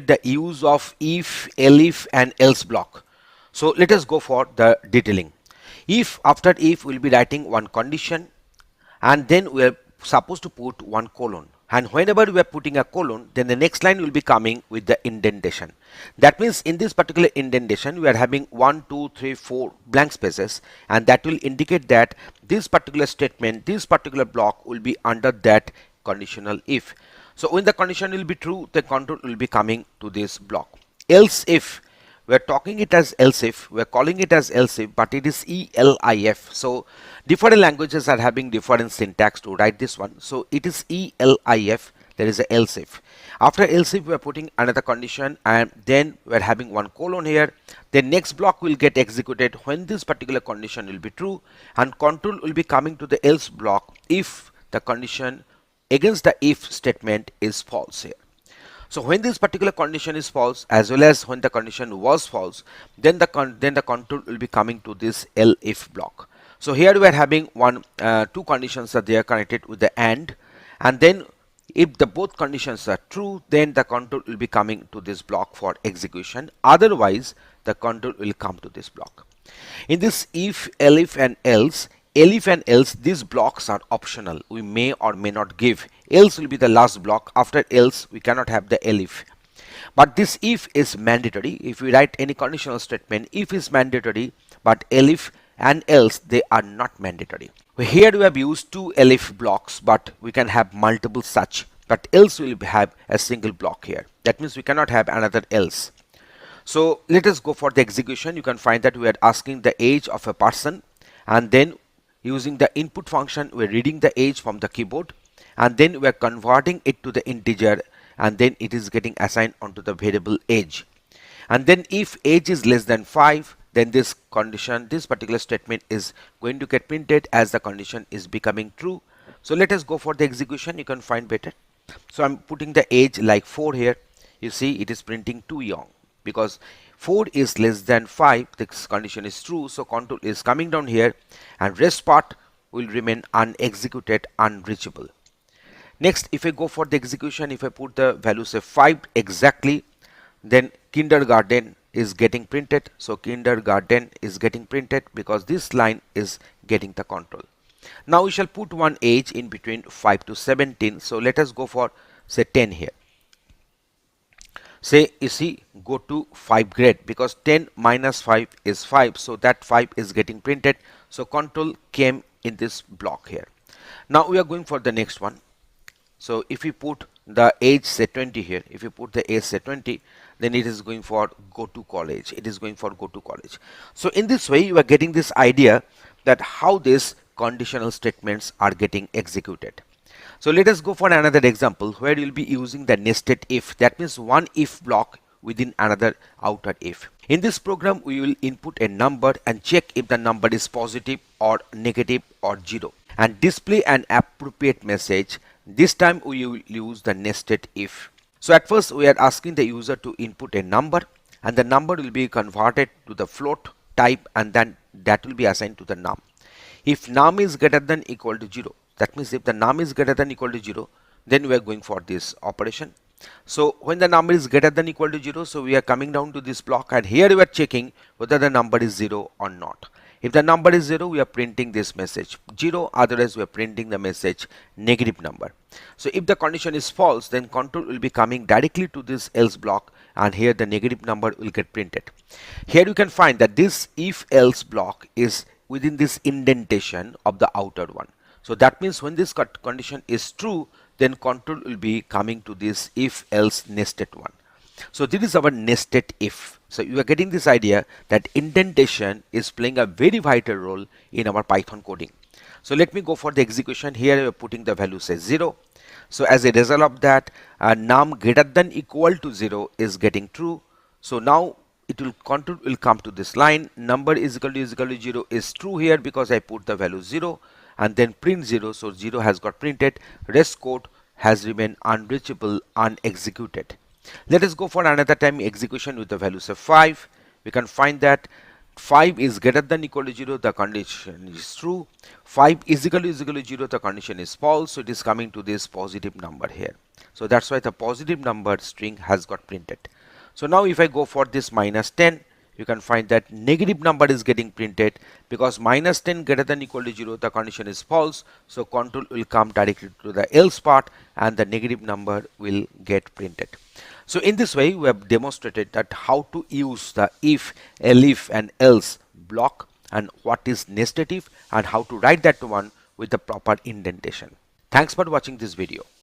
get the use of if, elif and else block. So let us go for the detailing. If, after if, we'll be writing one condition, and then we are supposed to put one colon, and whenever we are putting a colon, then the next line will be coming with the indentation. That means in this particular indentation we are having 1 2 3 4 blank spaces, and that will indicate that this particular statement, this particular block will be under that conditional if. So when the condition will be true, the control will be coming to this block. Else if, we are talking it as else if, we are calling it as else if, but it is elif. So different languages are having different syntax to write this one. So it is elif, there is a else if. After else if, we are putting another condition, and then we are having one colon here. The next block will get executed when this particular condition will be true, and control will be coming to the else block if the condition against the if statement is false here. So when this particular condition is false, as well as when the condition was false, then the control will be coming to this elif block. So here we are having two conditions that they are connected with the and then if the both conditions are true, then the control will be coming to this block for execution. Otherwise, the control will come to this block. In this if, elif and else, these blocks are optional. We may or may not give. Else will be the last block. After else, we cannot have the elif. But this if is mandatory. If we write any conditional statement, if is mandatory, but elif and else, they are not mandatory. Here we have used two elif blocks, but we can have multiple such. But else will have a single block here. That means we cannot have another else. So let us go for the execution. You can find that we are asking the age of a person, and then using the input function, we are reading the age from the keyboard, and then we are converting it to the integer, and then it is getting assigned onto the variable age. And then if age is less than 5, then this condition, this particular statement is going to get printed as the condition is becoming true. So let us go for the execution. You can find better. So I'm putting the age like 4 here. You see it is printing too young because 4 is less than 5. This condition is true, so control is coming down here, and rest part will remain unexecuted, unreachable. Next, if I go for the execution, if I put the value say 5 exactly, then kindergarten is getting printed. So kindergarten is getting printed because this line is getting the control. Now we shall put one age in between 5 to 17. So let us go for say 10 here. Say you see go to 5 grade, because 10 minus 5 is 5, so that 5 is getting printed. So control came in this block here. Now we are going for the next one. So if we put the age say 20 here, if you put the age say 20, then it is going for go to college. It is going for go to college. So in this way you are getting this idea that how these conditional statements are getting executed. So let us go for another example where you will be using the nested if. That means one if block within another outer if. In this program, we will input a number and check if the number is positive or negative or 0, and display an appropriate message. This time we will use the nested if. So at first we are asking the user to input a number, and the number will be converted to the float type, and then that will be assigned to the num. If num is greater than equal to 0, that means if the num is greater than equal to 0, then we are going for this operation. So when the number is greater than equal to 0, so we are coming down to this block, and here we are checking whether the number is 0 or not. If the number is 0, we are printing this message 0, otherwise we are printing the message negative number. So if the condition is false, then control will be coming directly to this else block, and here the negative number will get printed. Here you can find that this if else block is within this indentation of the outer one. So that means when this condition is true, then control will be coming to this if else nested one. So this is our nested if. So you are getting this idea that indentation is playing a very vital role in our Python coding. So let me go for the execution. Here we are putting the value say 0. So as a result of that, num greater than equal to 0 is getting true. So now it will control will come to this line, number is equal to 0 is true here because I put the value 0, and then print 0. So 0 has got printed. Rest code has remained unreachable, unexecuted. Let us go for another time execution with the values of 5. We can find that 5 is greater than equal to 0, the condition is true. 5 is equal to 0, the condition is false. So it is coming to this positive number here. So that's why the positive number string has got printed. So now if I go for this minus 10, you can find that negative number is getting printed because minus 10 greater than equal to 0, the condition is false. So control will come directly to the else part and the negative number will get printed. So in this way, we have demonstrated that how to use the if, elif and else block and what is nested if and how to write that one with the proper indentation. Thanks for watching this video.